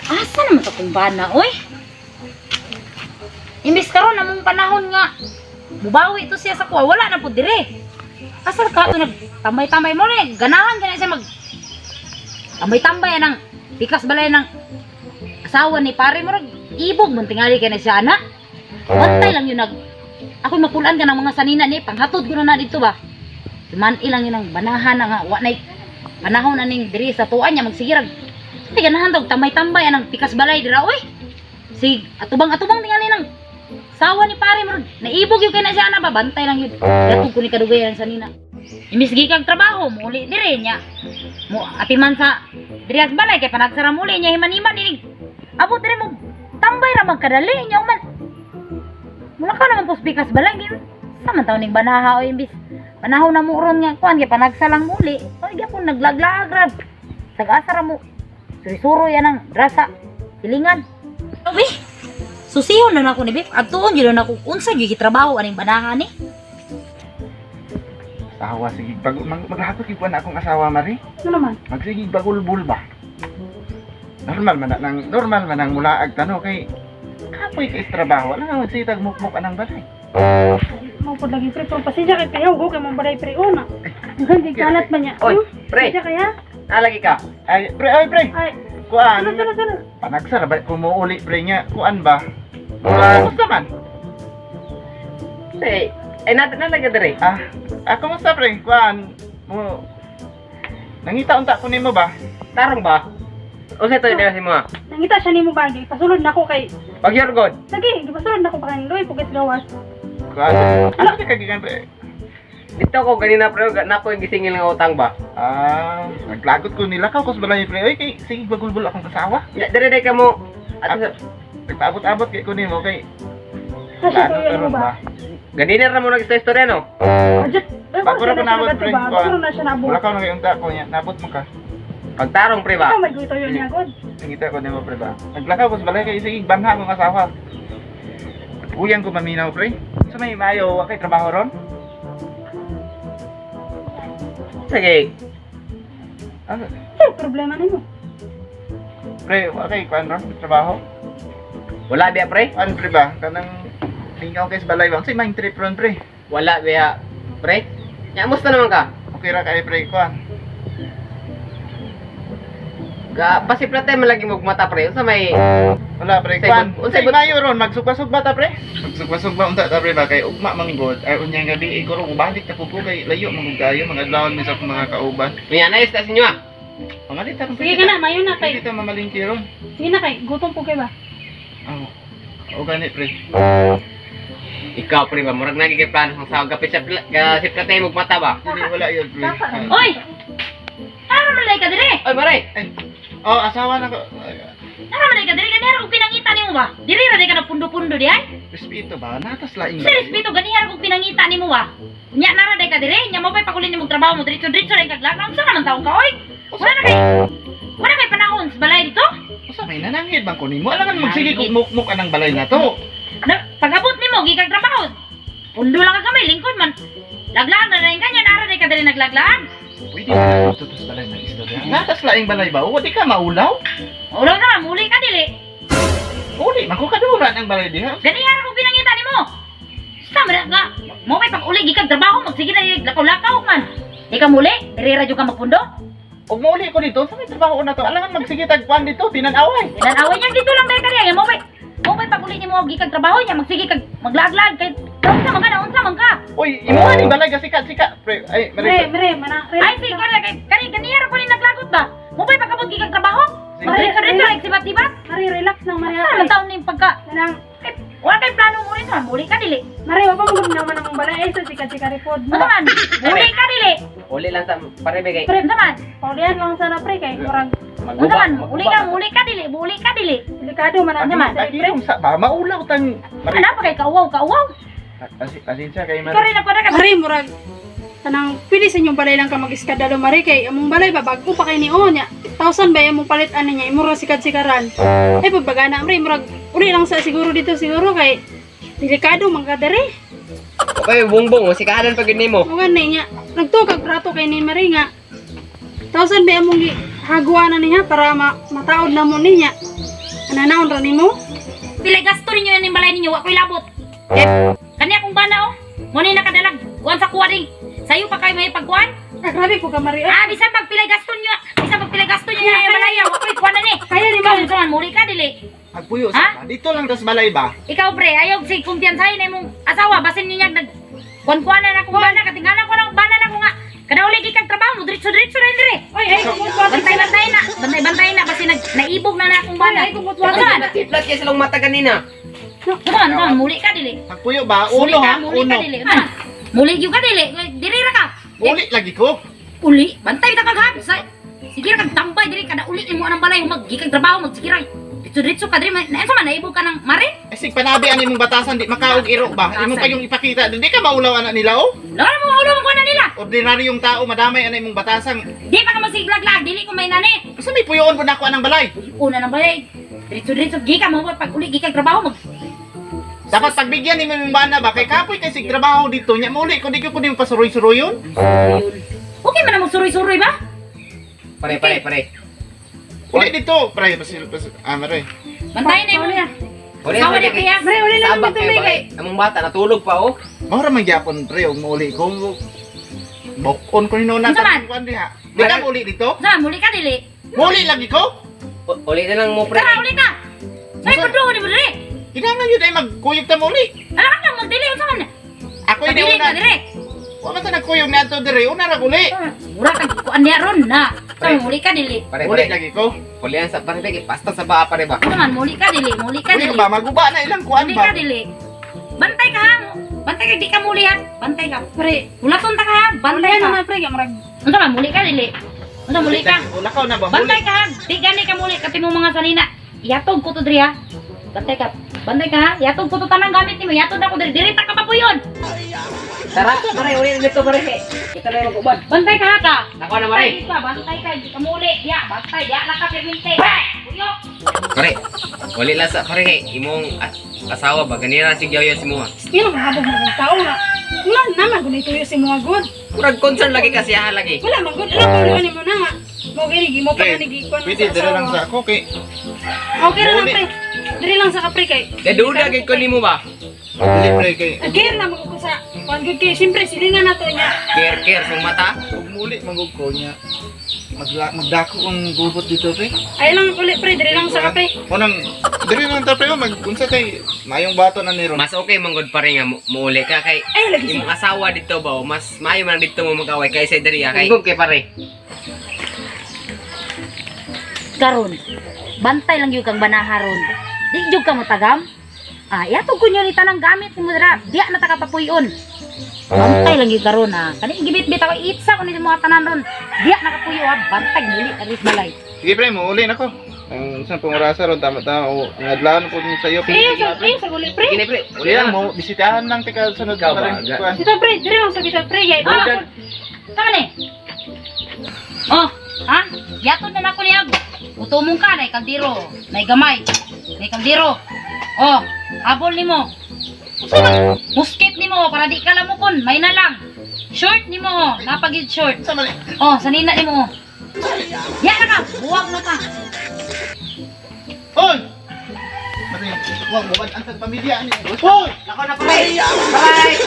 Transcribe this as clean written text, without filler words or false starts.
Asa naman ito kung bana, oy? Imbis karon namong panahon nga, bubawi ito siya sa kuha, wala na po dire. Asal ka ito nagtambay-tambay mo rin, ganahan ka na siya mag tambay-tambay ng pikas balay ng asawa ni pare mo rin, ibog mong tingali ka na siya, anak. Bantay lang yun ako mapulaan ka ng mga sanina ni, panghatod ko na dito ba? Siman ilang yun ang banahan nga, wanay panahon na ning diri sa tuan niya, magsigirag. Ay, ganahan daw, tambay-tambay anang pikas balay dira, oy. Si atubang-atubang tingali ng sawa ni pare mo, naibog yung kaya na siya na ba, bantay lang yun. Datog ko ni kadugay ang sanina. Imbis gikag trabaho, muli dire niya. Mo atiman sa dirias balay, kaya panagsara muli niya, himan-himan dinig. Abot dire mo, tambay ra magkadali niya, man. Mula ka naman po pikas balay, yun. Saman taon ning banaha, o imbis. Panahon na mo ron nga, kuhan, kaya panagsalang muli. O, gyapon naglaglagrab. Sag-asara mo. Surisuro yan ang rasa. Silingan. Sabi, susihon na ako ni Bip. Agtuon yun na ako. Unsa yung trabaho aning banahan ni? Asawa, sige. Maghapot yung na akong asawa, Mari. Ano naman? Magsigig bagulbul ba? Normal man ang mulaag tano kay kapoy kay trabaho. Wala nga magsitag mukmuk anang balay. Mau po lagi pre, pero pasensya kay Piyaw, go kay mong balay pre una. Hindi kalat ba niya? Oy, pre. Pasensya kaya? Nalagi ka. Ay, pre. Ay, Kuan. sunod. Panagsara ba kumuuli pre nya? Kuan ba? Kumusta man? Say, ay nalagi dire. Kumusta pre? Kuan mo nangita unta ko nimo ba? Tarong ba? O sa ito yung si mo. Nangita siya nimo bagi, pasulod na ko kay. Pag-yorgod. Lagi, pasulod na ko pa kay Loy, pugit gawas. Kuan. Ano ka kagigan pre? Dito ko ganina pre, na ko yung gisingil ng utang ba? Naglagot ko nila ka kus balay pre. Oy kay sige bagulbul akong kasawa. Dire ka mo. At Nagpaabot-abot kay ko nimo kay Kasi to yun mo ba? ganina ra mo nag-istorya no? Ajit, Bago na panabot pre. Bago na siya nabot. Wala ka na unta ko nya. Nabot mo ka. Pagtarong pre ba? Ikaw may guito yun niya, God. Nangita ko nimo pre ba. Naglakaw kus balay kay sige banha akong kasawa. Uyang ko maminaw pre. Sa may mayo kay trabaho ron. Sige. Ano? Ay, problema nimo. Pre, okay, kuan ron trabaho. Wala biya pre? Ano pre ba? Kanang tingkaw kay sa balay bang si main trip ron pre. Wala biya pre? Nya musta naman ka? Okay ra kay pre kuan. Ga pasiplate man lagi mo mata pre. Unsa may Wala pre Say, kuan. unsay Unsay mayo ron magsugba-sugba ta pre? Magsugba-sugba unta ta pre ba kay ugma manggod. Ay unyang gabi ko ron ubalik ta ko kay layo man kayo mga adlawon mi sa akong mga kauban. Unya na sa inyo ah. Pamalit ta Sige ka na, mayo na kay. Kita mamalingki ron. Sige na kay, gutom po kay ba? O ganit pre. Ikaw pre ba murag nagi kay plano sang sa gapit sa siplate mo mata ba? Dili wala yun pre. Oy! Ano man ka dire? Oy maray. Oh, asawa na ko. Ano man ka dire? Ganyan kung pinangita nimo ba? Diri ra di ka na pundo-pundo di ay? Respeto ba? Natas laing. Sa respeto, ganyan kung pinangita nimo ba? Nya nara di ka dire? Nya mo pa'y pakulin nimo trabaho mo diretso-diretso rin kaglakaw. Saan naman taong ka, oy? Wala kay panahon sa balay dito? Usa may nanangid bang ko nimo? Alangan magsige kog mukmuk anang balay na to. Pag-abot nimo, gikag trabaho. Pundo lang ka kamay, lingkod man. Laglaan na rin kanya, nara di ka dire naglaglaan. Pwede na ito sa balay ng istorya. Natas laing balay ba? O di ka maulaw? Ulaw na, muli ka dili. Uli, magkukadura ng balay diha. Ganyan kung pinangita nimo. Sama na nga. Mo may pag-uli, gikag trabaho, magsige na lakaw-lakaw man. Ikaw muli, dire radyo ka magpundo. Ug mauli ko dito, sa may trabaho na to. Alangan magsige tagpuan dito, tinanaway. Inanaway niya dito lang dahil kaniya. Mo may pag-uli nimo gikag trabaho niya, magsige kag maglaglag kay unsa man ka. Uy, imuha ni balay ka sikat. Pre, ay, Mre, mana. Ay sige kani ra ko ni naglagot ba? Mo may pagkabot gikag trabaho? Sige. Diretso nagsibat-sibat. Mare, relax lang, Mare. Ano taon ning pagka Kanang, wala kay plano mo rin sa muli ka dili. Mare, wapang mo naman ang balay, sa sikat-sikat report mo. Ano man? Muli ka dili. Uli lang sa pare bigay. Pre, Ano man? paulian lang sana pre, kay murag. Ano man? Muli ka dili. Delikado man ang Naman, pre. Akilong sa ba? Maulaw tang... Ano pa kay kauwaw? Asinsya kay Mari. Ikaw rin ako na ka. Mare, murag. Kanang, pili sa inyong balay lang ka mag-iskadalo, Mare, kay among balay ba, bago pa kay ni Onya. 1,000 ba yung palit ano niya, imura sikad-sikaran. Ay, pagbaga na, Mare, murag, uli lang sa siguro dito, kay delikado, magkadere. Okay, bungbong, si kahanan pag mo. Mga na niya, nagtukag prato kay ni Mare nga. 1,000 ba yung haguan na niya para mataod na mo niya. Ananaon ra nimo? Pila gasto ninyo yan yung balay ninyo, wa ko'y labot. Kanya kung bana, oh. Muna yung nakadalag, kuhan sa kuha rin. Sa'yo pa kayo may pagkuhan? Grabe ko ka, Maria. Ah, bisan pag pila gasto nyo, bisan pag pila gasto nyo yung balay, wa ko'y kuha na ni. Kaya ni Ikaw, saan, muli ka, dili. Agpuyo Ha? sa dito lang tas balay ba? Ikaw, pre, ayaw si kumpiyansahin na mong asawa, basin niya nag... Kuhan-kuhan na akong bana, katinggalan ko na akong bana na ko nga. Kada uli kikag trabaho mo, diretso-diretso rin dire. Oy, ay kumutwa. Bantay-bantay na, bantay-bantay na, basi naibog na akong bana. Ay, kumutwa. Saan? Tiplat kayo sa long mata kanina. Saan, muli ka, dili. Agpuyo ba? Muli Uno ka, ha? muli ka, Uno. dili. Muli yung ka, dili. Diri ra ka. Uli lagi ko. Uli, bantay ta kag sige ra kag tambay diri kada uli imo anang balay magiging trabaho magsikiray. Diretso ka diri na sa man naibog ka ng mare. Eh, sig panabi ani mong batasan di makaog iro ba? Imo pa yung ipakita. Di ka maulaw anak nila oh. Lalo mo ulo mo na nila. Ordinaryong tao madamay ani mong batasan. Di pa ka masiglag-lag, dili ko may nani. Gusto may puyoon po na ako anang balay. Una nang balay. Diretso gika mo pag uli gikag trabaho mag Dapat pagbigyan ni mong bana ba kay kapoy kay sig trabaho dito nya muli kun di ko kunin pasuroy-suroyon. Okay man mo suroy-suroy ba? Pare. Uli dito, pre, maroy. Bantay na mo. Uli Sawa na na kaya. Pre, uli lang Sabak mo kayo, tumigay. pare. Among bata, natulog pa, oh. Mahura man gyapon pre og mauli ko. Bokon ko ni nona Unsa man? kuan diha. Di ka muli dito? Sa muli ka dili. Muli lagi ko. Uli na lang mo, pre. Tara uli ka. Ay padung ni mo diri. Kinahanglan yun ay magkuyog ta muli. Ala ka lang magdili unsa man. Ako hindi Padili ka una. diri. Wa man ta nagkuyog na ato dire, una ra uli. Mura kag kuan niya ron na. Sa muli ka dili. Pare. Muli lagi ko. Ulian sa pare, pasta sa baa, pare ba? Ano man, muli ka dili, muli ka Uli dili. ba maguba na ilang kuan Muli ba? ka dili. Bantay ka ha. Bantay ka, di ka muli ha. Bantay ka. Pre, ulaton ta ka ha. Bantay Bantay ka. naman, pre, kamurag. Ano man, muli ka dili. Ano muli ka. Wala ka na ba Bantay muli? ka ha. Di gani ka muli. Kasi mo mga salina. Yatog ko to diri ha. Bantay ka. Bantay ka ha. Yatog ko to tanang gamit ni mo. Yatog na ko diri. Diri ta ka pa po yun. Tara, pare, uli na dito, pare. Kita na yung uban. Bantay ka ha ka. Ako na, pare. Bantay ka. Bantay ka. Di ka muli. Ya, bantay. Ya, laka perminte. Puyo. Pare, uli lang sa pare, imong asawa ba? Ganira si Gyoyo si Mua. Yun ang habog mo ng tao nga. Wala naman, kung ito yung si mga good. Murag concern lagi kasi ha lagi. Wala, mga good. Alam mo, mo na nga. Mo gini, mo pa Okay. na nagikuan mo Pwede sa dire lang asawa. sa ako kay Okay na lang, Muli. pre. Diri lang sa kapre kay. Gaduda gid ko nimo ba? Dili pre kay Care na magkuko sa kuan good kay. Siyempre, silingan na to niya. Care sa mata. ug muli magug ko nya. Magdako ang gubot dito pre. Ay lang ulit, pre. Diri lang sa kapre. Unang diri lang ta pre magunsa kay mayong bato na ni ron. Mas okay man gud pare nga muuli ka kay Ay, lagi imong asawa dito ba mas maayo man dito mo mag-away kaysa diri kay. Kay pare. Karon. Bantay lang yung kang banaharon. Di jud ka mo tagam. Ah, yatog ko niyo ni tanang gamit mo dira. Diya na ta kapapuyon. Bantay lang yung karon ha. Kani gibit-bit ako itsa ko ni mga tanan ron. Diya nakapuyo ha. Bantay muli aris balay. Sige pre mo uli nako. Ang isang pangorasa ron tama-tama o ngadlaan ko din sa iyo. Sa uli, pre. Gini pre, Uli lang mo bisitahan lang tika sunod Ikaw pa ba? rin kuan. Dito, pre. Diri lang sa kita, pre. Kay. Ah, tama ni. Oh, ha? Yatod na nako niya. Utumong ka na kaldiro. Nay gamay. Nay kaldiro. Oh, abol nimo. Musket nimo para di ka lamukon. May na lang. Short nimo, oh. Napagid short. Sa mali. Oh, sanina nimo. Oh. Ya na ka, buwag na ka. Hoy. Mari, wag mo ang pamilya ni. Hoy. Ako na pare. Bye.